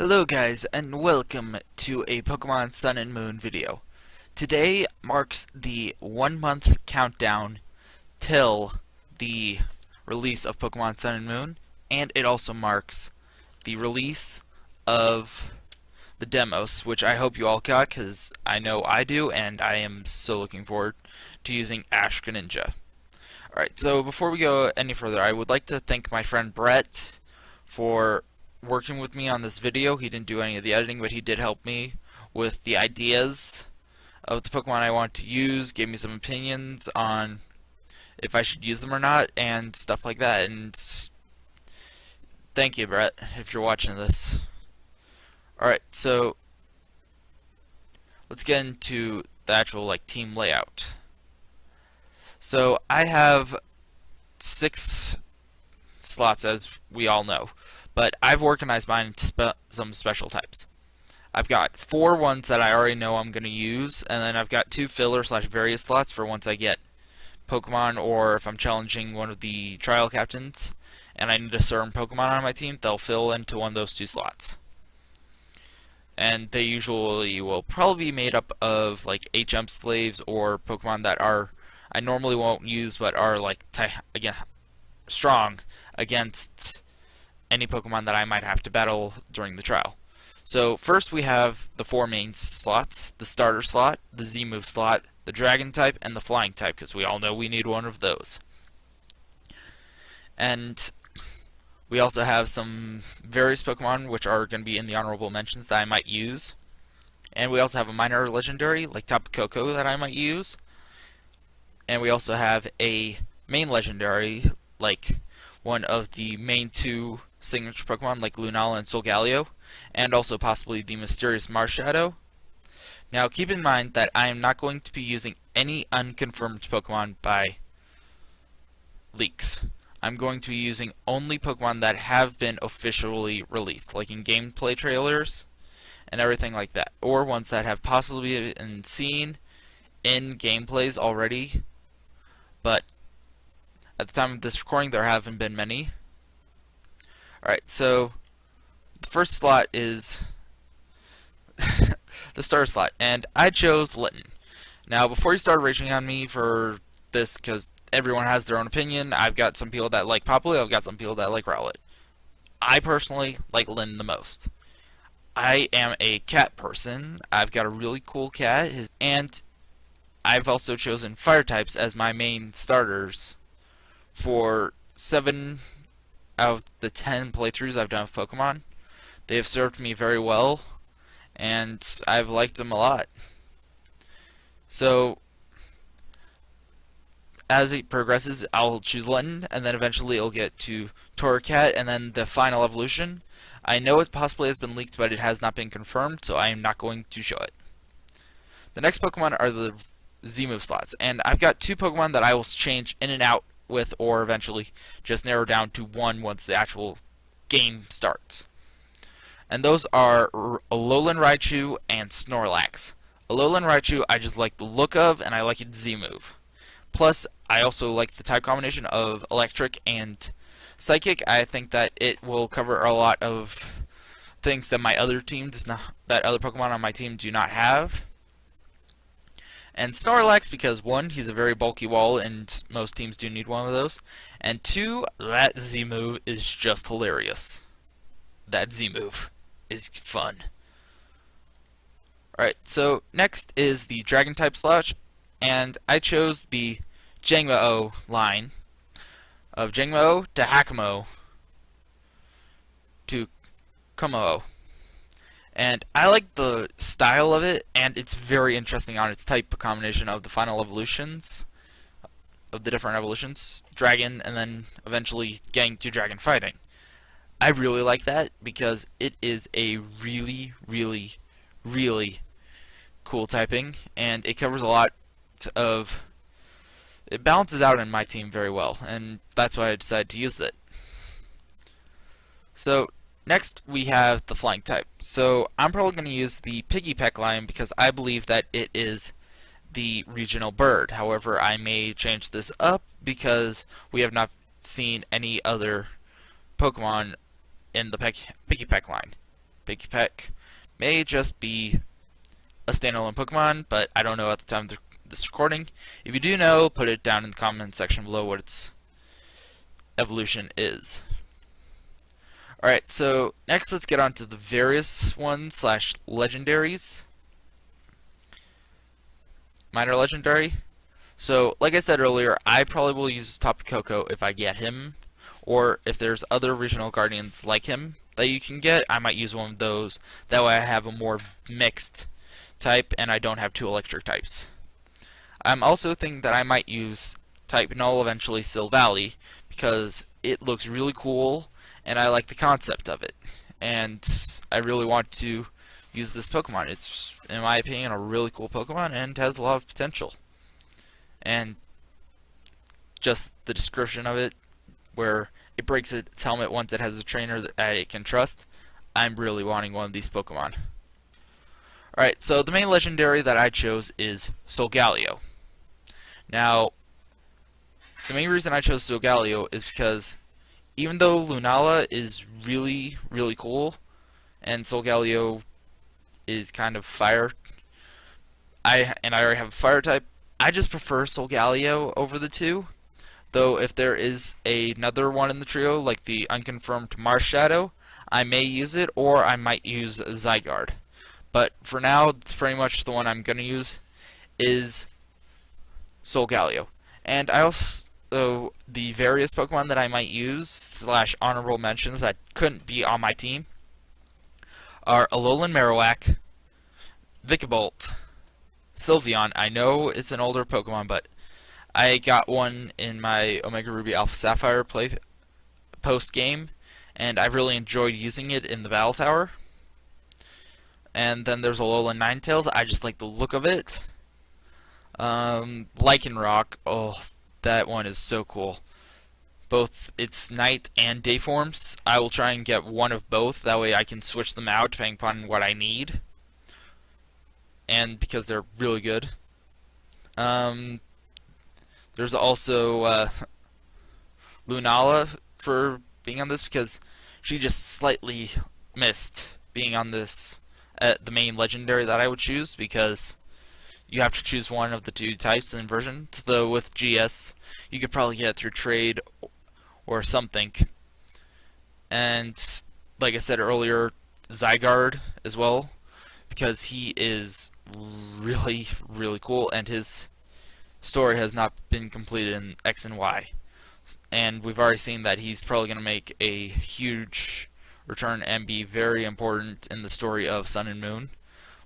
Hello guys, and welcome to a Pokemon Sun and Moon video. Today marks the 1 month countdown till the release of Pokemon Sun and Moon, and it also marks the release of the demos, which I hope you all got, because I know I do, and I am so looking forward to using Ash Greninja. Alright, so before we go any further, I would like to thank my friend Brett for working with me on this video. He didn't do any of the editing, but he did help me with the ideas of the Pokemon I want to use, gave me some opinions on if I should use them or not, and stuff like that. And thank you, Brett, if you're watching this. Alright, so let's get into the actual team layout. So I have 6 slots, as we all know, but I've organized mine into some special types. I've got 4 ones that I already know I'm going to use, and then I've got 2 filler/various slots for once I get Pokemon, or if I'm challenging one of the trial captains and I need a certain Pokemon on my team, they'll fill into one of those 2 slots. And they usually will probably be made up of HM slaves or Pokemon that I normally won't use but are strong against any Pokemon that I might have to battle during the trial. So first we have the 4 main slots: the starter slot, the ZMove slot, the dragon type, and the flying type, because we all know we need one of those. And we also have some various Pokemon which are going to be in the honorable mentions that I might use. And we also have a minor legendary like Tapu Koko that I might use. And we also have a main legendary, like one of the main 2 signature Pokemon like Lunala and Solgaleo, and also possibly the mysterious Marshadow. Now keep in mind that I am not going to be using any unconfirmed Pokemon by leaks. I'm going to be using only Pokemon that have been officially released, like in gameplay trailers and everything like that, or ones that have possibly been seen in gameplays already, but at the time of this recording there haven't been many. Alright, so the first slot is the starter slot, and I chose Litten. Now before you start raging on me for this, because everyone has their own opinion, I've got some people that like Popplio, I've got some people that like Rowlet. I personally like Litten the most. I am a cat person. I've got a really cool cat, and I've also chosen fire types as my main starters for 7 out of the 10 playthroughs I've done of Pokemon. They have served me very well, and I've liked them a lot. So as it progresses, I'll choose Litten, and then eventually it'll get to Torracat, and then the final evolution. I know it possibly has been leaked, but it has not been confirmed, so I am not going to show it. The next Pokemon are the ZMove slots, and I've got 2 Pokemon that I will change in and out with, or eventually just narrow down to 1 once the actual game starts. And those are Alolan Raichu and Snorlax. Alolan Raichu I just like the look of, and I like its Z-move. Plus, I also like the type combination of Electric and Psychic. I think that it will cover a lot of things that my other team does not, that other Pokemon on my team do not have. And Snorlax because 1, he's a very bulky wall, and most teams do need one of those. And 2, that Z-move is just hilarious. That Z-move is fun. Alright, so next is the Dragon type slot, and I chose the Jangmo-o line of Jangmo-o to Hackamo-o to Kommo-o. And I like the style of it, and it's very interesting on its type combination of the final evolutions, of the different evolutions, Dragon, and then eventually getting to Dragon fighting. I really like that because it is a really, really, really cool typing, and it covers a lot of... It balances out in my team very well, and that's why I decided to use it. So next we have the flying type. So I'm probably going to use the Piggypeck line because I believe that it is the regional bird. However, I may change this up because we have not seen any other Pokemon in the Piggypeck line. Pikipek may just be a standalone Pokemon, but I don't know at the time of this recording. If you do know, put it down in the comment section below what its evolution is. Alright, so next let's get on to the various ones slash legendaries. Minor legendary. So, like I said earlier, I probably will use Tapu Koko if I get him, or if there's other regional guardians like him that you can get, I might use one of those. That way I have a more mixed type and I don't have two electric types. I'm also thinking that I might use type Null, eventually Silvally, because it looks really cool and I like the concept of it. And I really want to use this Pokemon. It's, in my opinion, a really cool Pokemon and has a lot of potential. And just the description of it, where it breaks its helmet once it has a trainer that it can trust, I'm really wanting one of these Pokemon. Alright, so the main legendary that I chose is Solgaleo. Now, the main reason I chose Solgaleo is because even though Lunala is really, really cool, and Solgaleo is kind of fire, I already have a fire type, I just prefer Solgaleo over the two. Though if there is another one in the trio, like the unconfirmed Mars Shadow, I may use it, or I might use Zygarde. But for now, pretty much the one I'm going to use is Solgaleo. And I also, the various Pokemon that I might use, slash honorable mentions that couldn't be on my team, are Alolan Marowak, Vikavolt, Sylveon. I know it's an older Pokemon, but I got one in my Omega Ruby Alpha Sapphire post game, and I really enjoyed using it in the Battle Tower. And then there's Alolan Ninetales. I just like the look of it. Lycanroc, oh, that one is so cool. Both its night and day forms. I will try and get one of both. That way I can switch them out depending upon what I need. And because they're really good. There's also Lunala for being on this, because she just slightly missed being on this, the main legendary that I would choose, because you have to choose one of the two types in version. Though with GS, you could probably get it through trade or something. And like I said earlier, Zygarde as well, because he is really, really cool, and his story has not been completed in X and Y. And we've already seen that he's probably going to make a huge return and be very important in the story of Sun and Moon,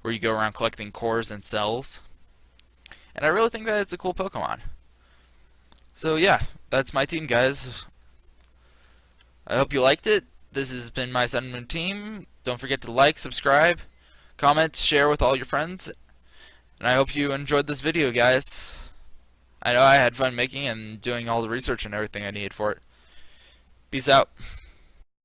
where you go around collecting cores and cells. And I really think that it's a cool Pokemon. So yeah, that's my team, guys. I hope you liked it. This has been my Sun and Moon team. Don't forget to like, subscribe, comment, share with all your friends. And I hope you enjoyed this video, guys. I know I had fun making and doing all the research and everything I needed for it. Peace out.